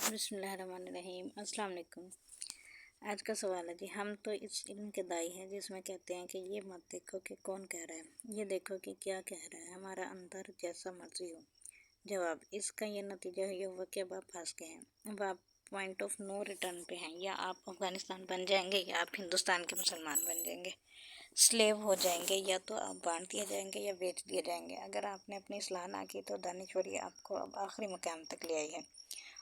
बिस्मिल्लाहिर्रहमानिर्रहीम। अस्सलाम वालेकुम। आज का सवाल है जी, हम तो इस इल्म के दाई हैं जिसमें कहते हैं कि ये मत देखो कि कौन कह रहा है, ये देखो कि क्या कह रहा है, हमारा अंदर जैसा मर्जी हो। जवाब, इसका ये नतीजा ये हुआ कि अब आप फंस गए हैं। अब आप पॉइंट ऑफ नो रिटर्न पे हैं। या आप अफ़गानिस्तान बन जाएंगे या आप हिंदुस्तान के मुसलमान बन जाएंगे, स्लेव हो जाएंगे, या तो आप बांट दिए जाएंगे या बेच दिए जाएंगे। अगर आपने अपनी इस्लाह ना की तो दानिशवरी आपको अब आखिरी मकाम तक ले आई है।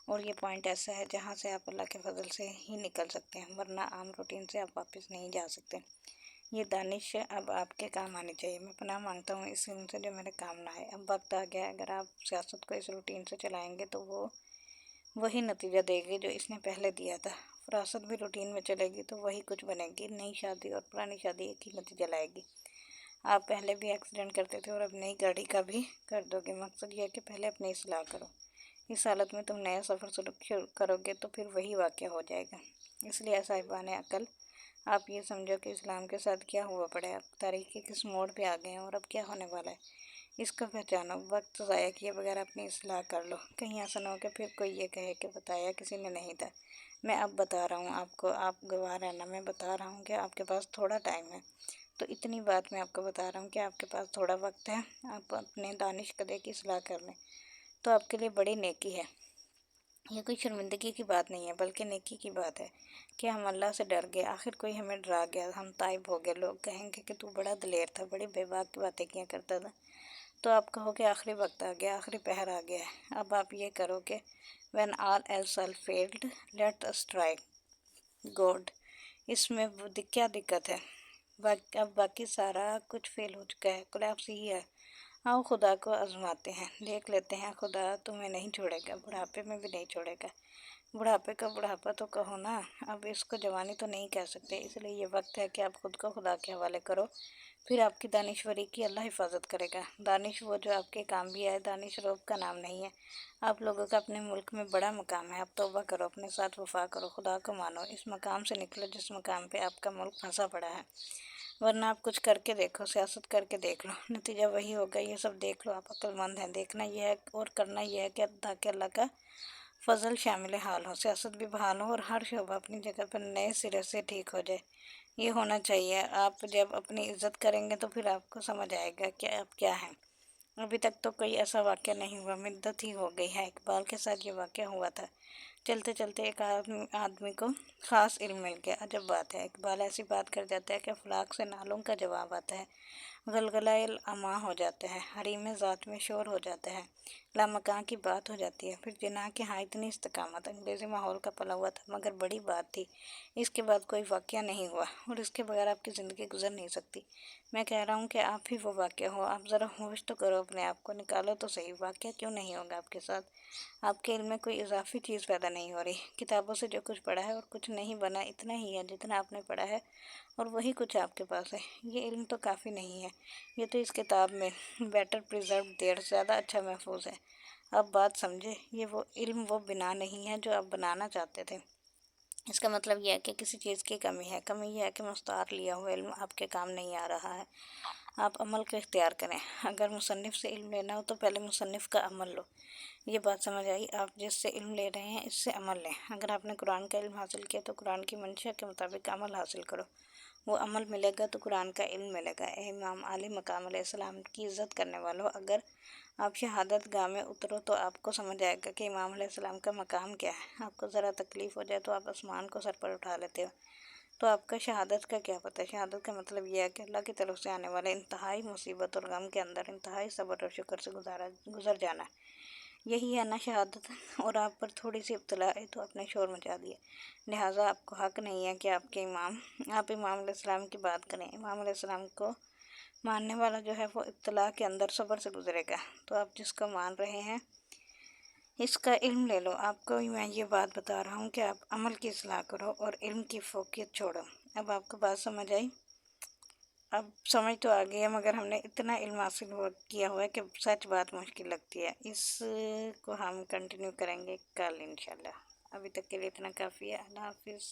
और ये पॉइंट ऐसा है जहाँ से आप अल्लाह के फजल से ही निकल सकते हैं, वरना आम रूटीन से आप वापस नहीं जा सकते। ये दानिश अब आपके काम आनी चाहिए। मैं पनाह मांगता हूँ इस इल्म से जो मेरे काम ना आए। अब वक्त आ गया है, अगर आप सियासत को इस रूटीन से चलाएंगे तो वो वही नतीजा देगी जो इसने पहले दिया था। फरासत भी रूटीन में चलेगी तो वही कुछ बनेगी। नई शादी और पुरानी शादी एक ही नतीजा लाएगी। आप पहले भी एक्सीडेंट करते थे और अब नई गाड़ी का भी कर दोगे। मकसद ये है कि पहले अपनी इस्लाह करो। इस हालत में तुम नया सफ़र शुरू करोगे तो फिर वही वाक़या हो जाएगा। इसलिए साहिबान अकल, आप ये समझो कि इस्लाम के साथ क्या हुआ पड़ा है। आप तारीख़ के किस मोड़ पे आ गए हैं और अब क्या होने वाला है, इसको पहचानो। वक्त ज़ाया किए बगैर अपनी इस्लाह कर लो। कहीं ऐसा ना हो कि फिर कोई ये कहे कि बताया किसी ने नहीं था। मैं अब बता रहा हूँ आपको, आप गवाह रहना। मैं बता रहा हूँ कि आपके पास थोड़ा टाइम है, तो इतनी बात मैं आपको बता रहा हूँ कि आपके पास थोड़ा वक्त है। आप अपने दानिश कदे की इस्लाह कर लें तो आपके लिए बड़ी नेकी है। ये कोई शर्मिंदगी की बात नहीं है, बल्कि नेकी की बात है कि हम अल्लाह से डर गए। आखिर कोई हमें डरा गया, हम ताइब हो गए। लोग कहेंगे कि तू बड़ा दिलेर था, बड़ी बेबाक की बातें किया करता था। तो आप कहो कि आखिरी वक्त आ गया, आखिरी पहर आ गया है। अब आप ये करो कि when all else are failed let us try God. इसमें क्या दिक्कत है? अब बाकी सारा कुछ फेल हो चुका है, कोलैप्स ही है। आओ खुदा को आजमाते हैं, देख लेते हैं खुदा तुम्हें नहीं छोड़ेगा, बुढ़ापे में भी नहीं छोड़ेगा। बुढ़ापे का बुढ़ापा तो कहो ना, अब इसको जवानी तो नहीं कह सकते। इसलिए ये वक्त है कि आप खुद को खुदा के हवाले करो, फिर आपकी दानिशवरी की अल्लाह हिफाजत करेगा। दानिश वो जो आपके काम भी आए। दानिश रोब का नाम नहीं है। आप लोगों का अपने मुल्क में बड़ा मकाम है। आप तौबा करो, अपने साथ वफा करो, खुदा को मानो, इस मकाम से निकलो जिस मकाम पे आपका मुल्क फंसा पड़ा है। वरना आप कुछ करके देखो, सियासत करके देख लो, नतीजा वही होगा। ये सब देख लो, आप अक्लमंद हैं। देखना यह है और करना यह है कि ताकि अल्लाह का फजल शामिल हाल हो, सियासत भी बहाल हो और हर शोबा अपनी जगह पर नए सिरे से ठीक हो जाए। ये होना चाहिए। आप जब अपनी इज्जत करेंगे तो फिर आपको समझ आएगा कि आप क्या हैं। अभी तक तो कोई ऐसा वाक़या नहीं हुआ, मिद्दत ही हो गई है। इकबाल के साथ ये वाक़या हुआ था। चलते चलते एक आदमी को ख़ास इल्म मिल गया। अजब बात है, इकबाल ऐसी बात कर जाता है कि अफलाक से नालों का जवाब आता है। गलगलाए अमा हो जाता है, हरीम ज़ात में शोर हो जाता है, लामकां की बात हो जाती है। फिर जिना के हाँ इतनी इस्तकामत, अंग्रेज़ी माहौल का पला हुआ था, मगर बड़ी बात थी। इसके बाद कोई वाक़या नहीं हुआ और इसके बगैर आपकी ज़िंदगी गुजर नहीं सकती। मैं कह रहा हूँ कि आप ही वो वाक़या हो। आप ज़रा होश तो करो, अपने आप को निकालो तो सही। वाक़या क्यों नहीं होगा आपके साथ? आपके इल्म में कोई इजाफी चीज़ पैदा नहीं हो रही। किताबों से जो कुछ पढ़ा है और कुछ नहीं बना, इतना ही है जितना आपने पढ़ा है और वही कुछ आपके पास है। ये इल्म तो काफ़ी नहीं है। ये तो इस किताब में बेटर प्रिजर्व देयर ज़्यादा अच्छा महफूज है। अब बात समझे, ये वो इल्म वो बिना नहीं है जो आप बनाना चाहते थे। इसका मतलब यह है कि किसी चीज़ की कमी है। कमी यह है कि मुस्तार लिया हुआ इल्म आपके काम नहीं आ रहा है। आप अमल को इख्तियार करें। अगर मुसन्निफ़ से इल्म लेना हो तो पहले मुसन्निफ़ का अमल लो। ये बात समझ आई? आप जिससे इल्म ले रहे हैं इससे अमल लें। अगर आपने कुरान का इल्म हासिल किया तो कुरान की मंशा के मुताबिक अमल हासिल करो। वो अमल मिलेगा तो कुरान का इल्म मिलेगा। ए इमाम आली मकाम अलैहिस्सलाम की इज़्ज़त करने वालों, अगर आप शहादत गाह में उतरो तो आपको समझ आएगा कि इमाम अलैहिस्सलाम का मकाम क्या है। आपको ज़रा तकलीफ़ हो जाए तो आप आसमान को सर पर उठा लेते हो। तो आपका शहादत का क्या पता? शहादत का मतलब यह है कि अल्लाह की तरफ से आने वाले इंतहाई मुसीबत और गम के अंदर इंतहाई सब्र और शुक्र से गुज़र जाना। यही है ना शहादत। और आप पर थोड़ी सी इब्तला है तो आपने शोर मचा दिया। लिहाजा आपको हक़ नहीं है कि आप इमाम अलैहिस्सलाम की बात करें। इमाम अलैहिस्सलाम को मानने वाला जो है वो इब्तला के अंदर सब्र से गुजरेगा। तो आप जिसको मान रहे हैं इसका इल्म ले लो। आपको मैं ये बात बता रहा हूँ कि आप अमल की इस्लाह करो और इल्म की फोकियत छोड़ो। अब आपको बात समझ आई? अब समझ तो आ गई है, मगर हमने इतना इल्म हासिल किया हुआ है कि सच बात मुश्किल लगती है। इसको हम कंटिन्यू करेंगे कल इंशाल्लाह। अभी तक के लिए इतना काफ़ी है। अल्लाह हाफिज़।